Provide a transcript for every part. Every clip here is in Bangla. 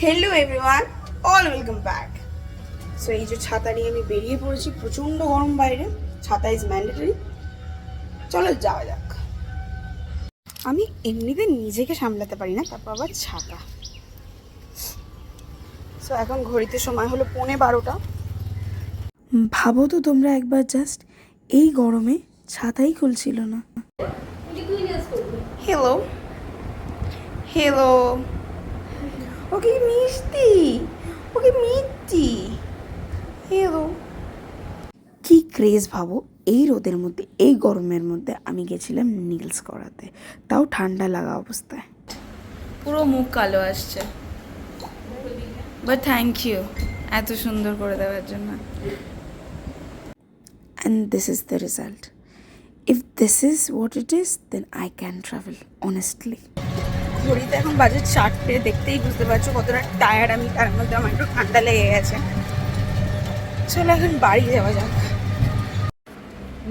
Hello everyone, all welcome back. So এই যে ছাতা নিয়ে আমি বেরিয়ে পড়েছি, প্রচণ্ড গরম বাইরে, ছাতা ইজ ম্যান্ডেটরি। চলো যাওয়া যাক। আমি এমনিতে নিজেকে সামলাতে পারি না, তারপর আবার ছাতা। সো এখন ঘড়িতে সময় হলো 11:30। ভাবো তো তোমরা একবার, জাস্ট এই গরমে ছাতাই খুলছিল না। হ্যালো হ্যালো, ওকে মিষ্টি, ওকে মিষ্টি, হ্যালো। কি ক্রেজ ভাবো, এই রোদের মধ্যে, এই গরমের মধ্যে আমি গেছিলাম নেলস করাতে, তাও ঠান্ডা লাগা অবস্থায়। পুরো মুখ কালো আসছে, বাট থ্যাংক ইউ এত সুন্দর করে দেওয়ার জন্য। And this is the result. If this is what it is, then I can travel, honestly. ঘড়িতে এখন বাজে 4টে, দেখতেই বুঝতে পারছো কতটা টায়ার্ড আমি, তার মধ্যে আমার একটু ঠান্ডা লেগে গেছে। চলো এখন বাড়ি যাওয়া যাক।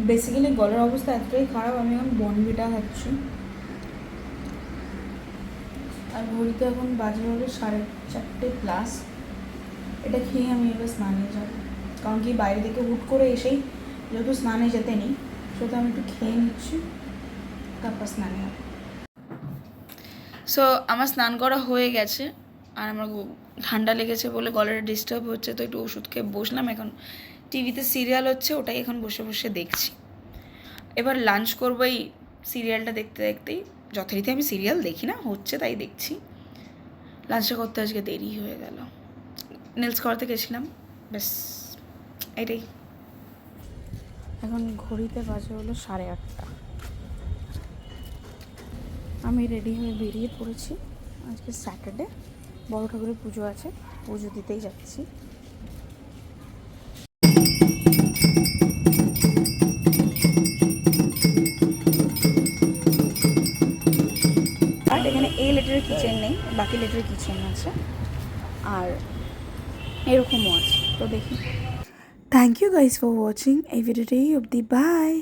বেসিক্যালি গলার অবস্থা এতটাই খারাপ, আমি এখন বনভিটা খাচ্ছি। আর ঘড়িতে এখন বাজে হলো 4:30+। এটা খেয়ে আমি এবার স্নানে যাব, কারণ কি বাইরে থেকে হুট করে এসেই যেহেতু স্নানে যেতে নেই, সেহেতু আমি একটু খেয়ে নিচ্ছি, তারপর স্নানে যাব। সো আমার স্নান করা হয়ে গেছে, আর আমার ঠান্ডা লেগেছে বলে গলাটা ডিস্টার্ব হচ্ছে, তো একটু ওষুধ খেয়ে বসলাম। এখন টিভিতে সিরিয়াল হচ্ছে, ওটাই এখন বসে বসে দেখছি। এবার লাঞ্চ করবো এই সিরিয়ালটা দেখতে দেখতেই। যথারীতি আমি সিরিয়াল দেখি না, হচ্ছে তাই দেখছি। লাঞ্চটা করতে আজকে দেরি হয়ে গেল, নেলস করাতে গেছিলাম, ব্যাস এটাই। এখন ঘড়িতে বাজে হলো 8:30। আমি রেডি হয়ে বেরিয়ে পড়েছি। আজকে স্যাটারডে, বড় ঠাকুরের পুজো আছে, পুজো দিতেই যাচ্ছি। আর এখানে এই লেটারের কিচেন নেই, বাকি লেটারের কিচেন আছে, আর এরকমও আছে, তো দেখি। Thank you guys for watching. এই ভিডিওটাই অবধি, বাই।